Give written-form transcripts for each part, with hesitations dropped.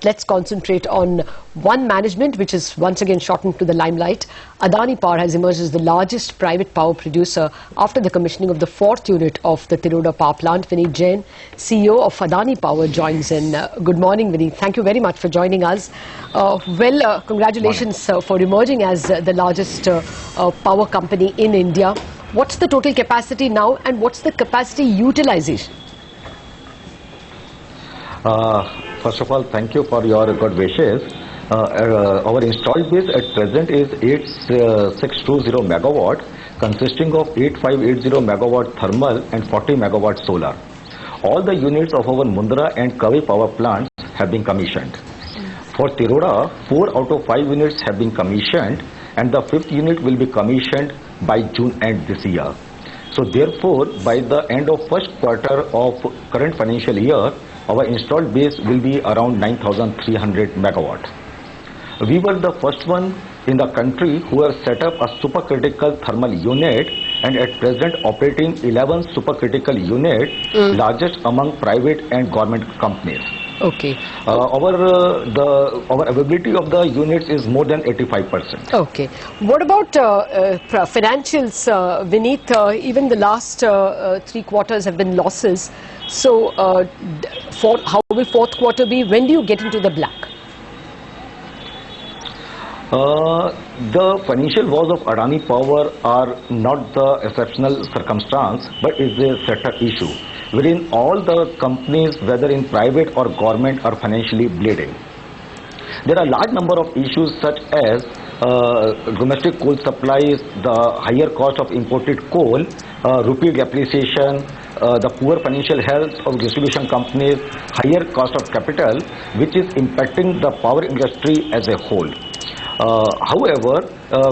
But let's concentrate on one management which is once again shot into the limelight. Adani Power has emerged as the largest private power producer after the commissioning of the 4th unit of the Tiroda power plant. Vineet Jaain, CEO of Adani Power, joins in. Good morning, Vineet. Thank you very much for joining us. Congratulations for emerging as the largest power company in India. What's the total capacity now and what's the capacity utilization? First of all, thank you for your good wishes. Our installed base at present is 8620 megawatt, consisting of 8580 megawatt thermal and 40 megawatt solar. All the units of our Mundra and Kavi power plants have been commissioned. For Tiroda, 4 out of 5 units have been commissioned, and the 5th unit will be commissioned by June end this year. So therefore, by the end of first quarter of current financial year, our installed base will be around 9,300 megawatt. We were the first one in the country who have set up a supercritical thermal unit, and at present operating 11 supercritical units, largest among private and government companies. Okay. Our availability of the units is more than 85%. Okay. What about financials, Vineet? Even the last 3 quarters have been losses. So, how will 4th quarter be? When do you get into the black? The financial woes of Adani Power are not the exceptional circumstance, but is a setup issue, wherein all the companies, whether in private or government, are financially bleeding. There are a large number of issues such as domestic coal supplies, the higher cost of imported coal, rupee depreciation, the poor financial health of distribution companies, higher cost of capital, which is impacting the power industry as a whole. However,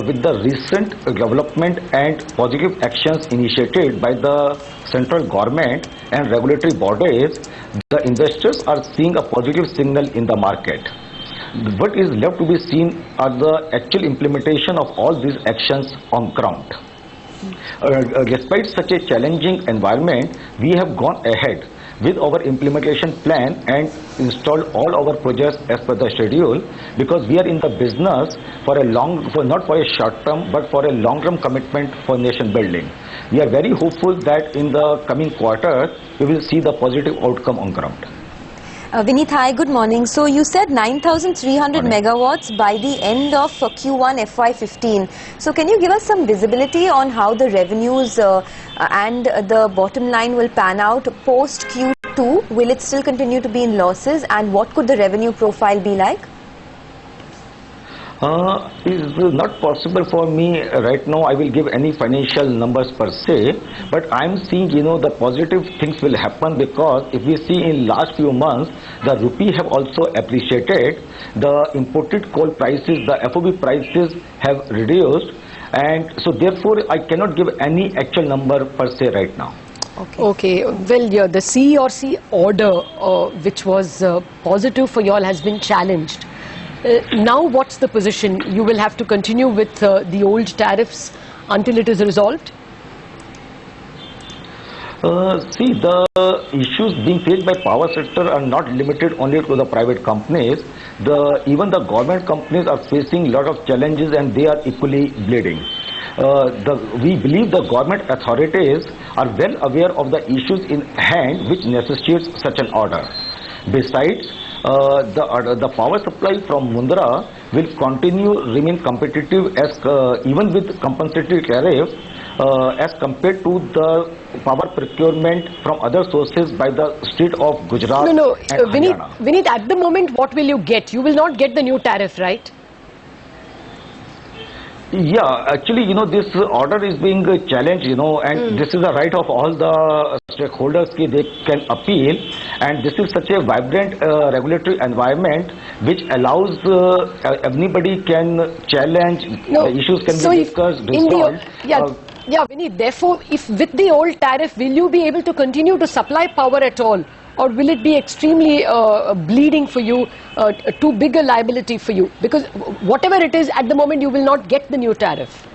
with the recent development and positive actions initiated by the central government and regulatory bodies, the investors are seeing a positive signal in the market. What is left to be seen are the actual implementation of all these actions on ground. Despite such a challenging environment, we have gone ahead with our implementation plan and installed all our projects as per the schedule, because we are in the business not for a short term but for a long term commitment for nation building. We are very hopeful that in the coming quarter we will see the positive outcome on ground. Vineet, hi, good morning. So you said 9,300 megawatts by the end of Q1FY15. So can you give us some visibility on how the revenues and the bottom line will pan out post Q2? Will it still continue to be in losses, and what could the revenue profile be like? It is not possible for me right now. I will give any financial numbers per se, but I am seeing, the positive things will happen, because if we see in last few months, the rupee have also appreciated, the imported coal prices, the FOB prices have reduced, and so therefore I cannot give any actual number per se right now. Okay. Well, yeah, the CERC order, which was positive for you all, has been challenged. Now what's the position? You will have to continue with the old tariffs until it is resolved? See, the issues being faced by power sector are not limited only to the private companies. Even the government companies are facing a lot of challenges, and they are equally bleeding. We believe the government authorities are well aware of the issues in hand which necessitates such an order. Besides, the power supply from Mundra will remain competitive as even with compensatory tariff as compared to the power procurement from other sources by the state of Gujarat. And Vineet, at the moment, what will you get? You will not get the new tariff, right? Yeah, actually, this order is being challenged, and this is the right of all the stakeholders, they can appeal, and this is such a vibrant regulatory environment which allows anybody can challenge, issues can be discussed, resolved. Yeah, Vineet, therefore, if with the old tariff, will you be able to continue to supply power at all? Or will it be extremely bleeding for you, too big a liability for you? Because whatever it is, at the moment, you will not get the new tariff.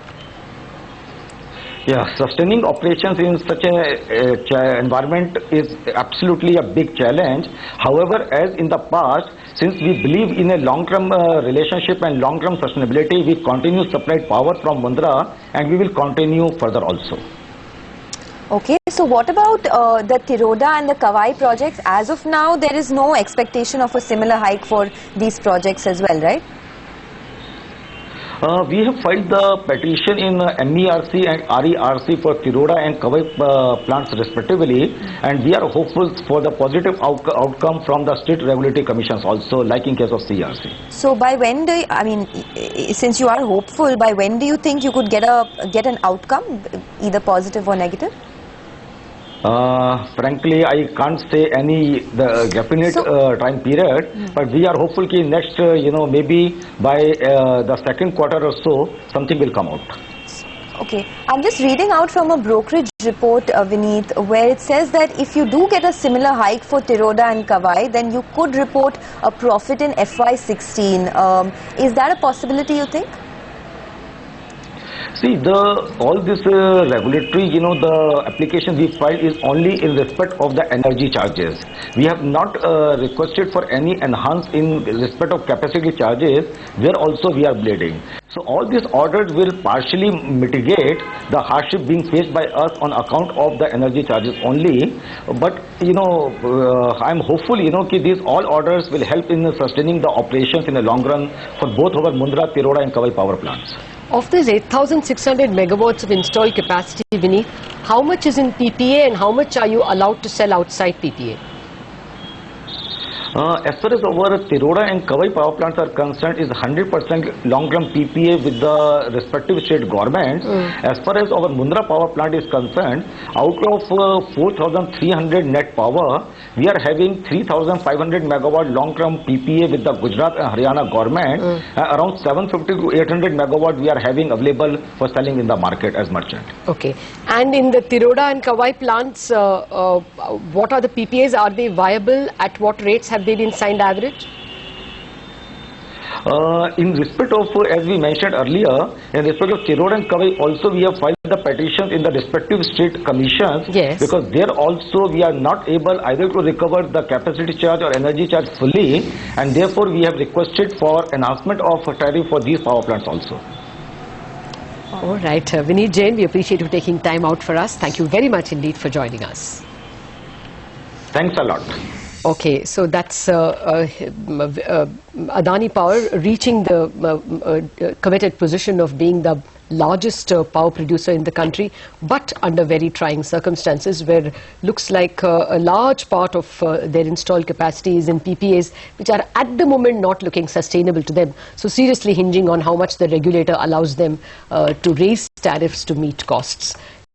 Yeah, sustaining operations in such a environment is absolutely a big challenge. However, as in the past, since we believe in a long-term relationship and long-term sustainability, we continue to supply power from Mundra, and we will continue further also. Okay, so what about the Tiroda and the Kawai projects? As of now, there is no expectation of a similar hike for these projects as well, right? We have filed the petition in MERC and RERC for Tiroda and Kawai plants respectively, and we are hopeful for the positive outcome from the state regulatory commissions also, like in case of CRC. So by when do you, I mean, since you are hopeful, by when do you think you could get an outcome, either positive or negative? Frankly, I can't say any definite time period, but we are hopeful that next, maybe by the second quarter or so, something will come out. Okay, I'm just reading out from a brokerage report, Vineet, where it says that if you do get a similar hike for Tiroda and Kawai, then you could report a profit in FY16. Is that a possibility, you think? See, all this regulatory, the application we filed is only in respect of the energy charges. We have not requested for any enhance in respect of capacity charges, where also we are bleeding. So all these orders will partially mitigate the hardship being faced by us on account of the energy charges only. But, I'm hopeful, that these all orders will help in sustaining the operations in the long run for both our Mundra, Tiroda and Kawai power plants. Of this 8,600 megawatts of installed capacity, Vineet, how much is in PPA and how much are you allowed to sell outside PPA? As far as our Tiroda and Kawai power plants are concerned, is 100% long-term PPA with the respective state governments. As far as our Mundra power plant is concerned, out of 4,300 net power, we are having 3,500 megawatt long-term PPA with the Gujarat and Haryana government. Around 750 to 800 megawatt we are having available for selling in the market as merchant. Okay. And in the Tiroda and Kawai plants, what are the PPAs? Are they viable? At what rates have they been signed average? In respect of, as we mentioned earlier, in respect of Tiroda and Kawai, also we have filed the petitions in the respective state commissions. Yes. Because there also we are not able either to recover the capacity charge or energy charge fully, and therefore we have requested for enhancement of tariff for these power plants also. All right. Vineet Jaain, we appreciate you taking time out for us. Thank you very much indeed for joining us. Thanks a lot. Okay, so that's Adani Power reaching the committed position of being the largest power producer in the country, but under very trying circumstances, where looks like a large part of their installed capacity is in PPAs, which are at the moment not looking sustainable to them. So seriously hinging on how much the regulator allows them to raise tariffs to meet costs.